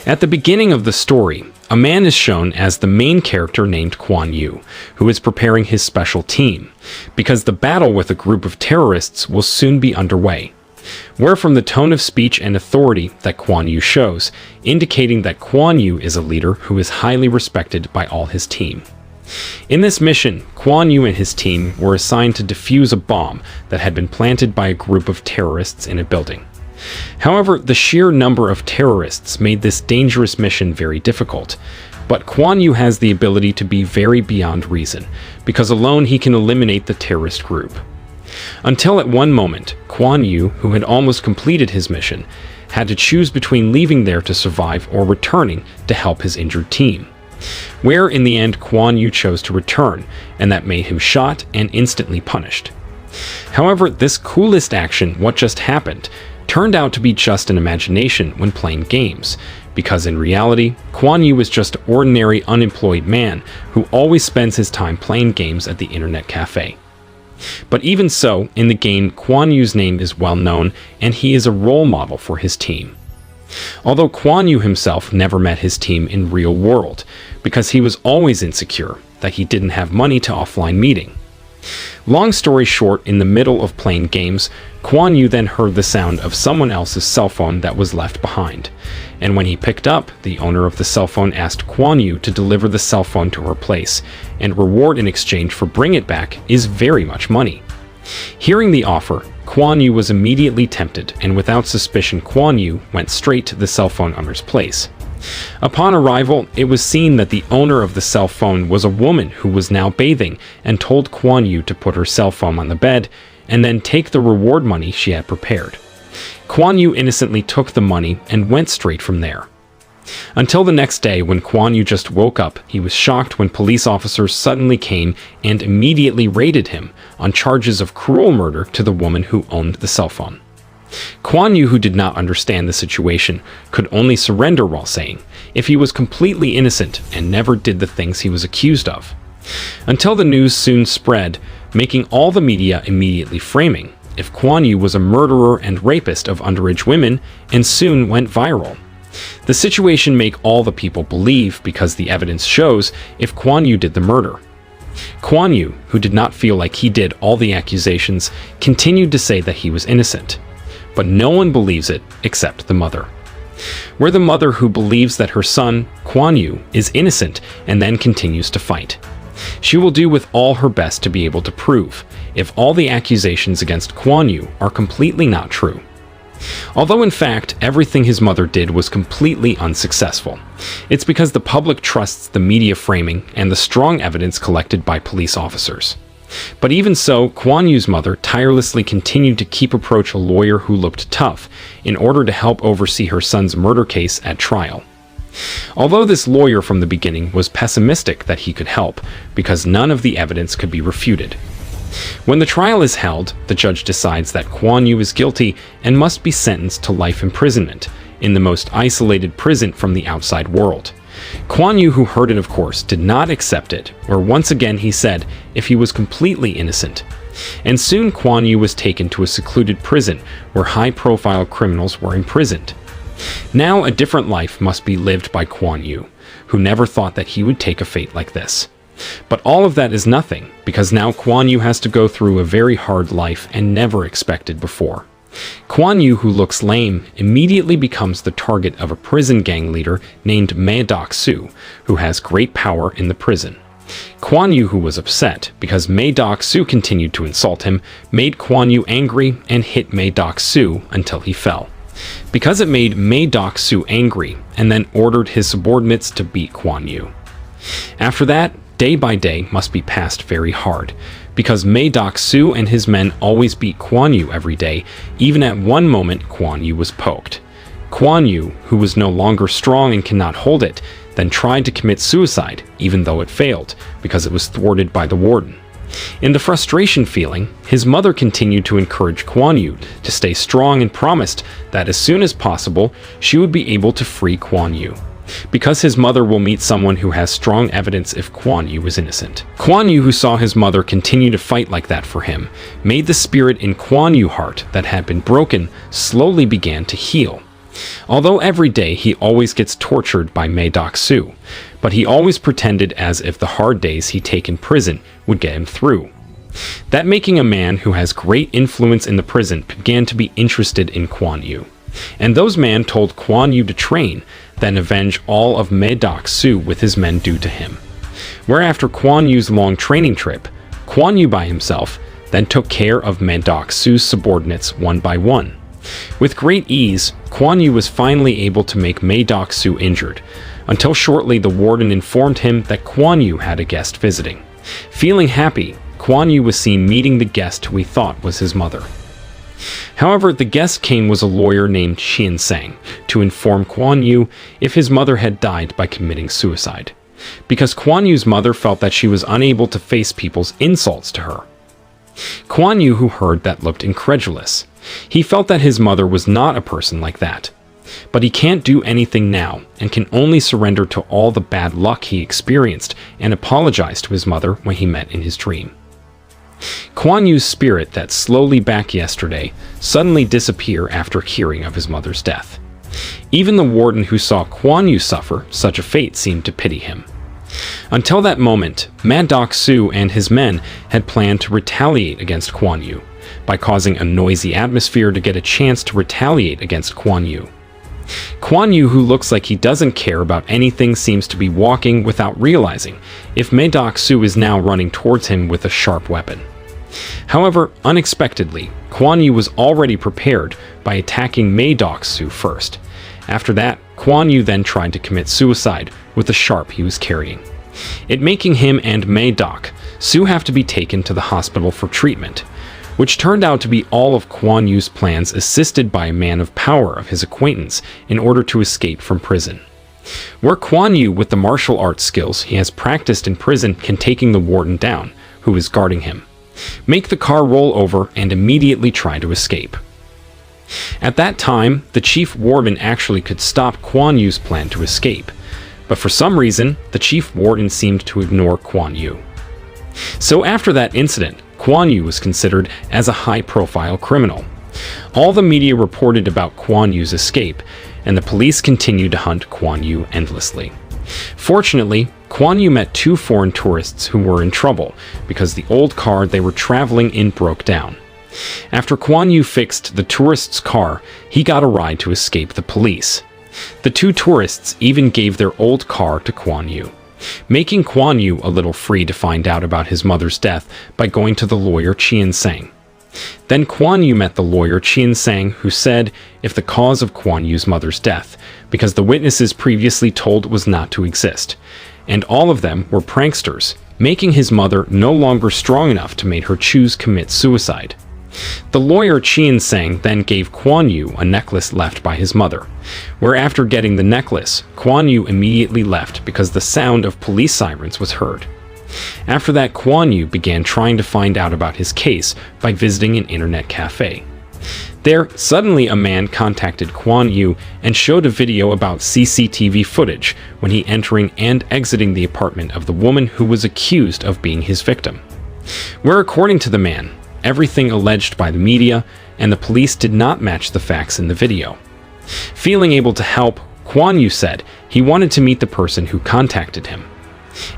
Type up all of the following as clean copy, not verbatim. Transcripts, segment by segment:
At the beginning of the story, a man is shown as the main character named Kuan Yu, who is preparing his special team, because the battle with a group of terrorists will soon be underway. We're from the tone of speech and authority that Kuan Yu shows, indicating that Kuan Yu is a leader who is highly respected by all his team. In this mission, Kuan Yu and his team were assigned to defuse a bomb that had been planted by a group of terrorists in a building. However, the sheer number of terrorists made this dangerous mission very difficult, but Kuan Yu has the ability to be very beyond reason, because alone he can eliminate the terrorist group. Until at one moment, Kuan Yu, who had almost completed his mission, had to choose between leaving there to survive or returning to help his injured team. Where in the end Kuan Yu chose to return, and that made him shot and instantly punished. However, this coolest action, what just happened, turned out to be just an imagination when playing games, because in reality, Kuan Yu is just an ordinary unemployed man who always spends his time playing games at the internet cafe. But even so, in the game, Kuan Yu's name is well known, and he is a role model for his team. Although Kuan Yu himself never met his team in real world, because he was always insecure that he didn't have money to offline meeting. Long story short, in the middle of playing games, Kuan Yu then heard the sound of someone else's cell phone that was left behind, and when he picked up, the owner of the cell phone asked Kuan Yu to deliver the cell phone to her place, and reward in exchange for bringing it back is very much money. Hearing the offer, Kuan Yu was immediately tempted, and without suspicion Kuan Yu went straight to the cell phone owner's place. Upon arrival, it was seen that the owner of the cell phone was a woman who was now bathing and told Kuan Yu to put her cell phone on the bed and then take the reward money she had prepared. Kuan Yu innocently took the money and went straight from there. Until the next day, when Kuan Yu just woke up, he was shocked when police officers suddenly came and immediately raided him on charges of cruel murder to the woman who owned the cell phone. Kuan Yu, who did not understand the situation, could only surrender while saying, if he was completely innocent and never did the things he was accused of. Until the news soon spread, making all the media immediately framing if Kuan Yu was a murderer and rapist of underage women, and soon went viral. The situation made all the people believe because the evidence shows if Kuan Yu did the murder. Kuan Yu, who did not feel like he did all the accusations, continued to say that he was innocent. But no one believes it except the mother. We're the mother who believes that her son, Kuan Yu, is innocent and then continues to fight. She will do with all her best to be able to prove if all the accusations against Kuan Yu are completely not true. Although in fact, everything his mother did was completely unsuccessful. It's because the public trusts the media framing and the strong evidence collected by police officers. But even so, Kuan Yu's mother tirelessly continued to keep approach a lawyer who looked tough in order to help oversee her son's murder case at trial. Although this lawyer from the beginning was pessimistic that he could help, because none of the evidence could be refuted. When the trial is held, the judge decides that Kuan Yu is guilty and must be sentenced to life imprisonment in the most isolated prison from the outside world. Kuan Yu, who heard it of course, did not accept it, where once again he said if he was completely innocent. And soon Kuan Yu was taken to a secluded prison where high-profile criminals were imprisoned. Now a different life must be lived by Kuan Yu, who never thought that he would take a fate like this. But all of that is nothing, because now Kuan Yu has to go through a very hard life and never expected before. Kuan Yu, who looks lame, immediately becomes the target of a prison gang leader named Mei Dak-su, who has great power in the prison. Kuan Yu, who was upset because Mei Dak-su continued to insult him, made Kuan Yu angry and hit Mei Dak-su until he fell. Because it made Mei Dak-su angry, and then ordered his subordinates to beat Kuan Yu. After that, day by day must be passed very hard, because Mei Dak-su and his men always beat Kuan Yu every day. Even at one moment Kuan Yu was poked. Kuan Yu, who was no longer strong and cannot hold it, then tried to commit suicide, even though it failed, because it was thwarted by the warden. In the frustration feeling, his mother continued to encourage Kuan Yu to stay strong and promised that as soon as possible she would be able to free Kuan Yu, because his mother will meet someone who has strong evidence if Kuan Yu is innocent. Kuan Yu, who saw his mother continue to fight like that for him, made the spirit in Kuan Yu's heart that had been broken slowly began to heal. Although every day he always gets tortured by Madoc-Su, but he always pretended as if the hard days he take in prison would get him through. That making a man who has great influence in the prison began to be interested in Kuan Yu. And those men told Kuan Yu to train, then avenge all of Madoc-Su with his men do to him. Where after Kuan Yu's long training trip, Kuan Yu by himself then took care of Madoc-Su's subordinates one by one. With great ease, Kuan Yu was finally able to make Madoc-Su injured, until shortly the warden informed him that Kuan Yu had a guest visiting. Feeling happy, Kuan Yu was seen meeting the guest who he thought was his mother. However, the guest came was a lawyer named Qian Sang to inform Kuan Yu if his mother had died by committing suicide, because Kuan Yu's mother felt that she was unable to face people's insults to her. Kuan Yu, who heard that, looked incredulous. He felt that his mother was not a person like that. But he can't do anything now and can only surrender to all the bad luck he experienced and apologize to his mother when he met in his dream. Kuan Yu's spirit that slowly back yesterday suddenly disappear after hearing of his mother's death. Even the warden who saw Kuan Yu suffer such a fate seemed to pity him. Until that moment, Madoc-Su and his men had planned to retaliate against Kuan Yu by causing a noisy atmosphere to get a chance to retaliate against Kuan Yu. Kuan Yu, who looks like he doesn't care about anything, seems to be walking without realizing if Madoc-Su is now running towards him with a sharp weapon. However, unexpectedly, Kuan Yu was already prepared by attacking Madoc-Su first. After that, Kuan Yu then tried to commit suicide with the sharp he was carrying, it making him and Madoc-Su have to be taken to the hospital for treatment, which turned out to be all of Kuan Yu's plans, assisted by a man of power of his acquaintance in order to escape from prison. Where Kuan Yu, with the martial arts skills he has practiced in prison, can taking the warden down, who is guarding him, make the car roll over and immediately try to escape. At that time, the chief warden actually could stop Kuan Yu's plan to escape, but for some reason, the chief warden seemed to ignore Kuan Yu. So after that incident, Kuan Yu was considered as a high-profile criminal. All the media reported about Kuan Yu's escape, and the police continued to hunt Kuan Yu endlessly. Fortunately, Kuan Yu met two foreign tourists who were in trouble because the old car they were traveling in broke down. After Kuan Yu fixed the tourists' car, he got a ride to escape the police. The two tourists even gave their old car to Kuan Yu, making Kuan Yu a little free to find out about his mother's death by going to the lawyer Qian Sang. Then Kuan Yu met the lawyer Qian Sang, who said if the cause of Kuan Yu's mother's death, because the witnesses previously told was not to exist, and all of them were pranksters, making his mother no longer strong enough to make her choose commit suicide. The lawyer Qian Sang then gave Kuan Yu a necklace left by his mother, where after getting the necklace, Kuan Yu immediately left because the sound of police sirens was heard. After that, Kuan Yu began trying to find out about his case by visiting an internet cafe. There, suddenly a man contacted Kuan Yu and showed a video about CCTV footage when he entering and exiting the apartment of the woman who was accused of being his victim, where according to the man, everything alleged by the media and the police did not match the facts in the video. Feeling able to help, Kuan Yu said he wanted to meet the person who contacted him.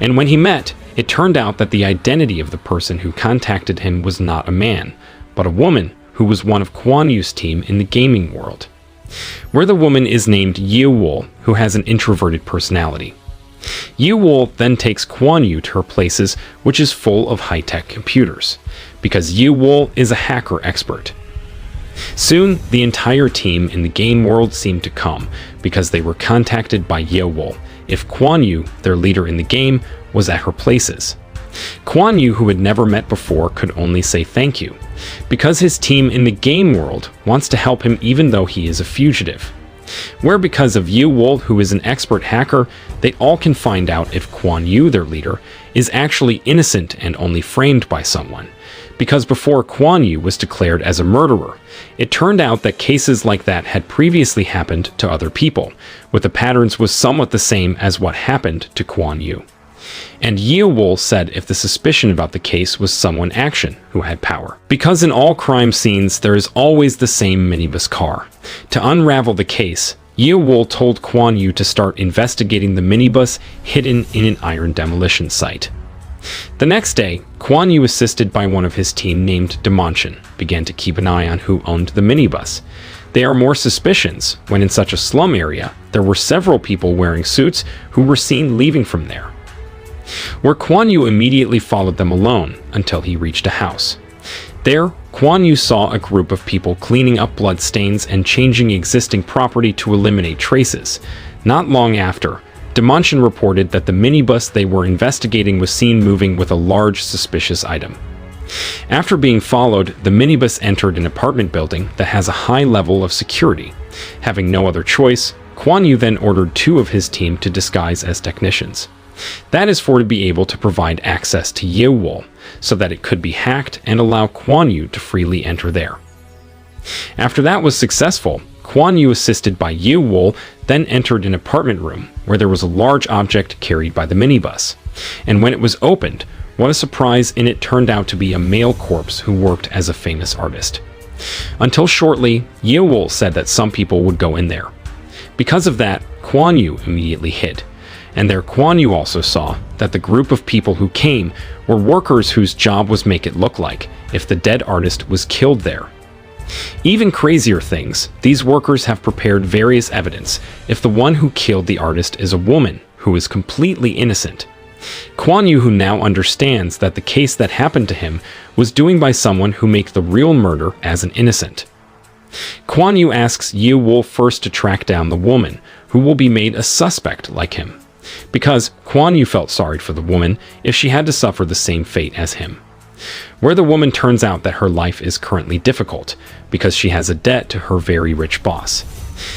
And when he met, it turned out that the identity of the person who contacted him was not a man, but a woman who was one of Kuan Yu's team in the gaming world, where the woman is named Yi-Wol, who has an introverted personality. Yi-Wol then takes Kuan Yu to her places, which is full of high-tech computers, because Yi-Wol is a hacker expert. Soon, the entire team in the game world seemed to come, because they were contacted by Yi-Wol if Kuan Yu, their leader in the game, was at her places. Kuan Yu, who had never met before, could only say thank you, because his team in the game world wants to help him even though he is a fugitive. Where because of Yi-Wol, who is an expert hacker, they all can find out if Kuan Yu, their leader, is actually innocent and only framed by someone. Because before Kuan Yu was declared as a murderer, it turned out that cases like that had previously happened to other people, with the patterns was somewhat the same as what happened to Kuan Yu. And Yeowol said if the suspicion about the case was someone Action who had power. Because in all crime scenes there is always the same minibus car. To unravel the case, Yeowol told Kwon Yu to start investigating the minibus hidden in an iron demolition site. The next day, Kwon Yu, assisted by one of his team named Damoncheon, began to keep an eye on who owned the minibus. There are more suspicions when in such a slum area, there were several people wearing suits who were seen leaving from there. Where Kwon Yu immediately followed them alone until he reached a house. There, Kwon Yu saw a group of people cleaning up bloodstains and changing existing property to eliminate traces. Not long after, Damoncheon reported that the minibus they were investigating was seen moving with a large suspicious item. After being followed, the minibus entered an apartment building that has a high level of security. Having no other choice, Kwon Yu then ordered 2 of his team to disguise as technicians. That is to be able to provide access to Yeowol, so that it could be hacked and allow Kwon Yu to freely enter there. After that was successful, Kwon Yu, assisted by Yeowol, then entered an apartment room where there was a large object carried by the minibus. And when it was opened, what a surprise, and it turned out to be a male corpse who worked as a famous artist. Until shortly, Yeowol said that some people would go in there. Because of that, Kwon Yu immediately hid. And there Kwon Yu also saw that the group of people who came were workers whose job was make it look like if the dead artist was killed there. Even crazier things, these workers have prepared various evidence if the one who killed the artist is a woman who is completely innocent. Kwon Yu, who now understands that the case that happened to him was doing by someone who make the real murder as an innocent. Kwon Yu asks Yeowol first to track down the woman who will be made a suspect like him, because Kwon Yu felt sorry for the woman if she had to suffer the same fate as him. Where the woman turns out that her life is currently difficult because she has a debt to her very rich boss.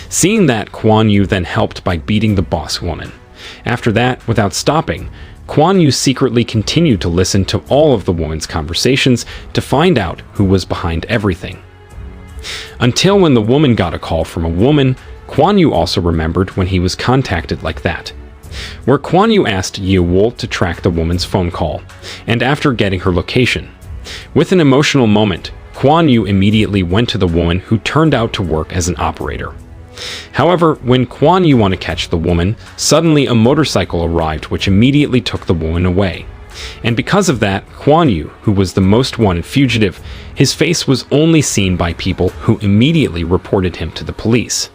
Seeing that, Kwon Yu then helped by beating the boss woman. After that, without stopping, Kwon Yu secretly continued to listen to all of the woman's conversations to find out who was behind everything. Until when the woman got a call from a woman, Kwon Yu also remembered when he was contacted like that. Where Kwon Yu asked Yeowol to track the woman's phone call, and after getting her location. With an emotional moment, Kwon Yu immediately went to the woman who turned out to work as an operator. However, when Kwon Yu wanted to catch the woman, suddenly a motorcycle arrived which immediately took the woman away. And because of that, Kwon Yu, who was the most wanted fugitive, his face was only seen by people who immediately reported him to the police.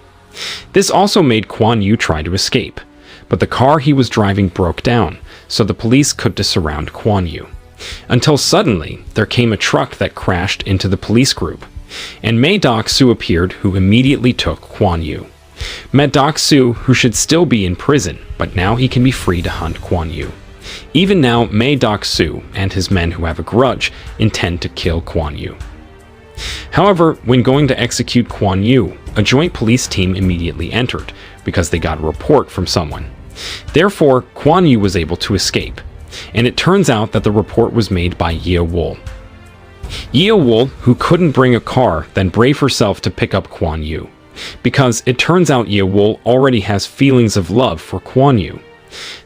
This also made Kwon Yu try to escape, but the car he was driving broke down, so the police could surround Kwon Yu. Until suddenly, there came a truck that crashed into the police group, and Mae Dok-soo appeared, who immediately took Kwon Yu. Mae Dok-soo, who should still be in prison, but now he can be free to hunt Kwon Yu. Even now, Mae Dok-soo and his men who have a grudge intend to kill Kwon Yu. However, when going to execute Kwon Yu, a joint police team immediately entered, because they got a report from someone. Therefore, Kwon Yu was able to escape, and it turns out that the report was made by Yeowol. Yeowol, who couldn't bring a car, then braved herself to pick up Kwon Yu, because it turns out Yeowol already has feelings of love for Kwon Yu.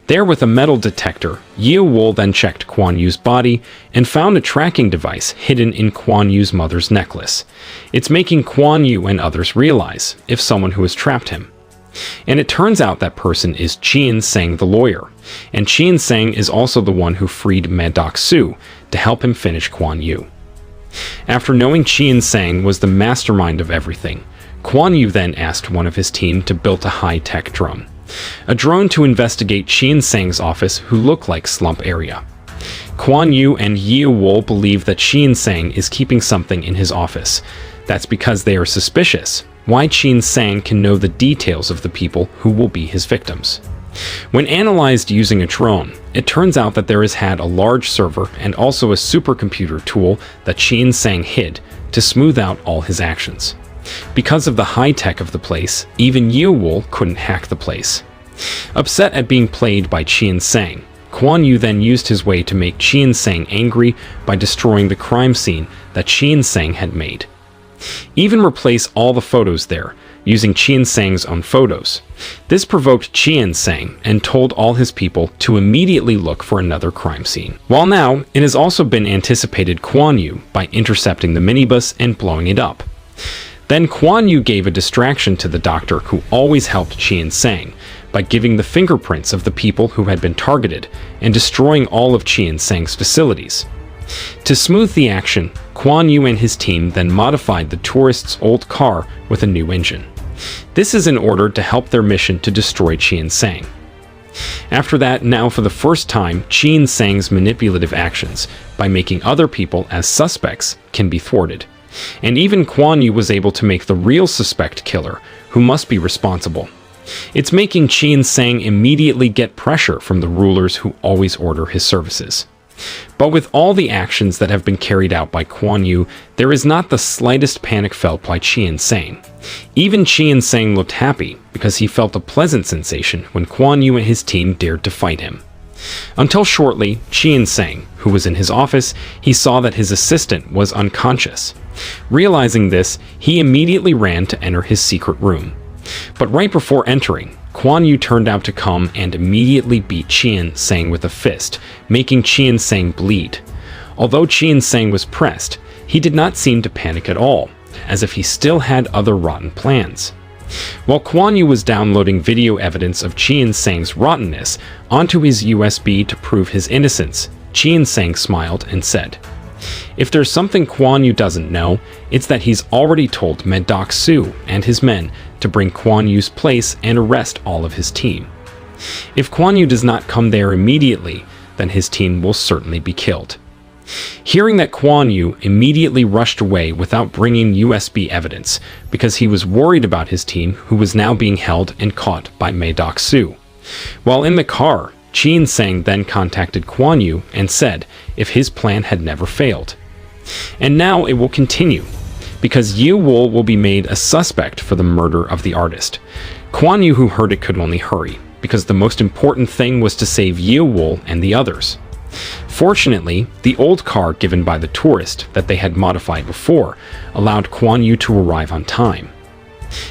There with a metal detector, Yeowol then checked Kwon Yu's body and found a tracking device hidden in Kwon Yu's mother's necklace. It's making Kwon Yu and others realize if someone who has trapped him. And it turns out that person is Chien Sang the lawyer, and Chien Sang is also the one who freed Mae Dok-soo to help him finish Kwon Yu. After knowing Chien Sang was the mastermind of everything, Kwon Yu then asked one of his team to build a high-tech drone. A drone to investigate Chien Sang's office who looked like slump area. Kwon Yu and Yeowol believe that Chien Sang is keeping something in his office. That's because they are suspicious why Chien Sang can know the details of the people who will be his victims. When analyzed using a drone, it turns out that there is had a large server and also a supercomputer tool that Chien Sang hid to smooth out all his actions. Because of the high-tech of the place, even Yeowol couldn't hack the place. Upset at being played by Chien Sang, Kwon Yu then used his way to make Chien Sang angry by destroying the crime scene that Chien Sang had made. Even replace all the photos there, using Qian Sang's own photos. This provoked Qian Sang and told all his people to immediately look for another crime scene. While now, it has also been anticipated Kuan Yu by intercepting the minibus and blowing it up. Then Kuan Yu gave a distraction to the doctor who always helped Qian Sang by giving the fingerprints of the people who had been targeted and destroying all of Qian Sang's facilities. To smooth the action, Kuan Yu and his team then modified the tourists' old car with a new engine. This is in order to help their mission to destroy Qian Sang. After that, now for the first time, Qian Sang's manipulative actions by making other people as suspects can be thwarted. And even Kuan Yu was able to make the real suspect killer, who must be responsible. It's making Qian Sang immediately get pressure from the rulers who always order his services. But with all the actions that have been carried out by Kuan Yu, there is not the slightest panic felt by Qian Sang. Even Qian Sang looked happy because he felt a pleasant sensation when Kuan Yu and his team dared to fight him. Until shortly, Qian Sang, who was in his office, he saw that his assistant was unconscious. Realizing this, he immediately ran to enter his secret room. But right before entering, Kuan Yu turned out to come and immediately beat Qian Sang with a fist, making Qian Sang bleed. Although Qian Sang was pressed, he did not seem to panic at all, as if he still had other rotten plans. While Kuan Yu was downloading video evidence of Qian Sang's rottenness onto his USB to prove his innocence, Qian Sang smiled and said, "If there's something Kuan Yu doesn't know, it's that he's already told Madok Su and his men to bring Kuan Yu's place and arrest all of his team. If Kuan Yu does not come there immediately, then his team will certainly be killed." Hearing that, Kuan Yu immediately rushed away without bringing USB evidence because he was worried about his team, who was now being held and caught by Madok Su. While in the car, Qian Sang then contacted Kuan Yu and said if his plan had never failed. And now it will continue, because Yu Wol will be made a suspect for the murder of the artist. Kuan Yu, who heard it, could only hurry, because the most important thing was to save Yu Wol and the others. Fortunately, the old car given by the tourist that they had modified before allowed Kuan Yu to arrive on time.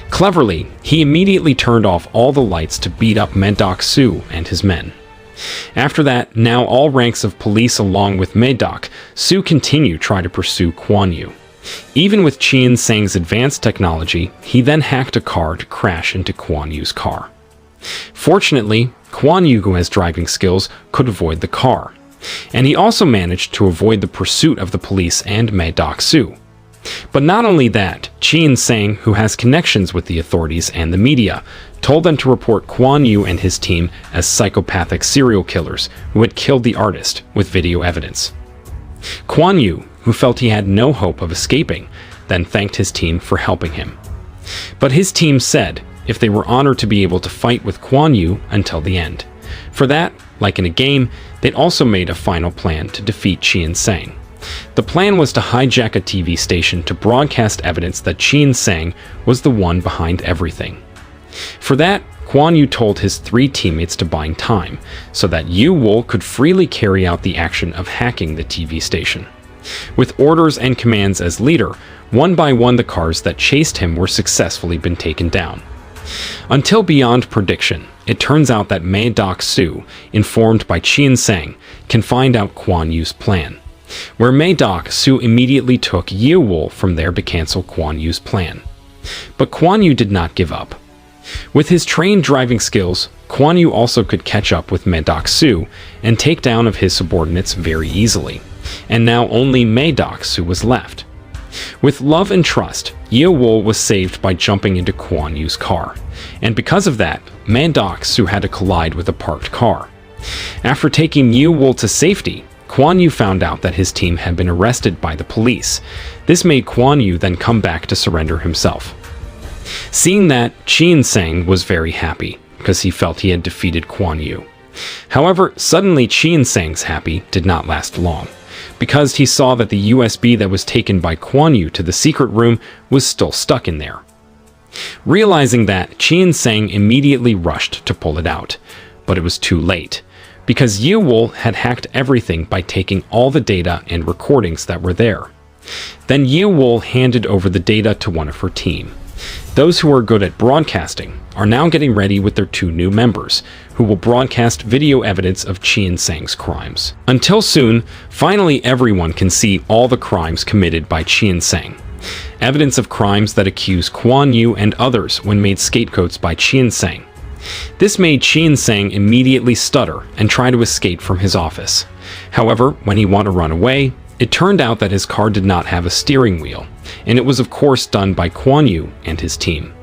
Cleverly, he immediately turned off all the lights to beat up Madok Su and his men. After that, now all ranks of police along with Madok Su continue try to pursue Kuan Yu. Even with Qian Sang's advanced technology, he then hacked a car to crash into Kuan Yu's car. Fortunately, Kuan Yu, who has driving skills, could avoid the car. And he also managed to avoid the pursuit of the police and Madok Su. But not only that, Qian Sang, who has connections with the authorities and the media, told them to report Kuan Yu and his team as psychopathic serial killers who had killed the artist with video evidence. Kuan Yu, who felt he had no hope of escaping, then thanked his team for helping him. But his team said if they were honored to be able to fight with Kuan Yu until the end. For that, like in a game, they'd also made a final plan to defeat Qian Sang. The plan was to hijack a TV station to broadcast evidence that Qian Sang was the one behind everything. For that, Kuan Yu told his 3 teammates to buy time, so that Yu Wol could freely carry out the action of hacking the TV station. With orders and commands as leader, one by one the cars that chased him were successfully been taken down. Until beyond prediction, it turns out that Madok Su, informed by Qian Sang, can find out Kuan Yu's plan, where Madok Su immediately took Yu Wol from there to cancel Kuan Yu's plan. But Kuan Yu did not give up. With his trained driving skills, Kuan Yu also could catch up with Madok Su and take down of his subordinates very easily, and now only Madok Su was left. With love and trust, Yu Wol was saved by jumping into Kuan Yu's car, and because of that, Madok Su had to collide with a parked car. After taking Yu Wol to safety, Kuan Yu found out that his team had been arrested by the police. This made Kuan Yu then come back to surrender himself. Seeing that, Qian Sang was very happy, because he felt he had defeated Kuan Yu. However, suddenly Qian Sang's happy did not last long, because he saw that the USB that was taken by Kuan Yu to the secret room was still stuck in there. Realizing that, Qian Sang immediately rushed to pull it out, but it was too late, because Yu Wol had hacked everything by taking all the data and recordings that were there. Then Yu Wol handed over the data to one of her team. Those who are good at broadcasting are now getting ready with their 2 new members, who will broadcast video evidence of Qian Sang's crimes. Until soon, finally everyone can see all the crimes committed by Qian Sang. Evidence of crimes that accuse Kuan Yu and others when made scapegoats by Qian Sang. This made Qian Sang immediately stutter and try to escape from his office. However, when he wanted to run away, it turned out that his car did not have a steering wheel, and it was of course done by Kuan Yu and his team.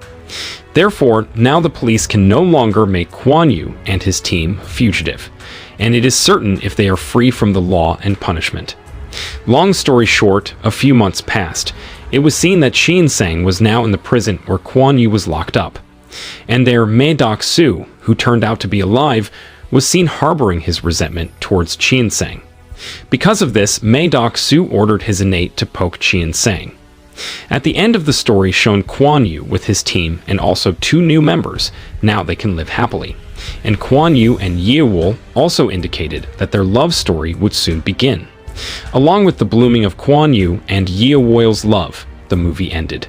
Therefore, now the police can no longer make Kuan Yu and his team fugitive, and it is certain if they are free from the law and punishment. Long story short, a few months passed. It was seen that Qian Sang was now in the prison where Kuan Yu was locked up, and there Mei Doc-su, who turned out to be alive, was seen harboring his resentment towards Qian Sang. Because of this, Mei Doc-su ordered his innate to poke Qian Sang. At the end of the story shown Kuan Yu with his team and also 2 new members. Now they can live happily. And Kuan Yu and Yeowol also indicated that their love story would soon begin. Along with the blooming of Kuan Yu and Yeowol's love, the movie ended.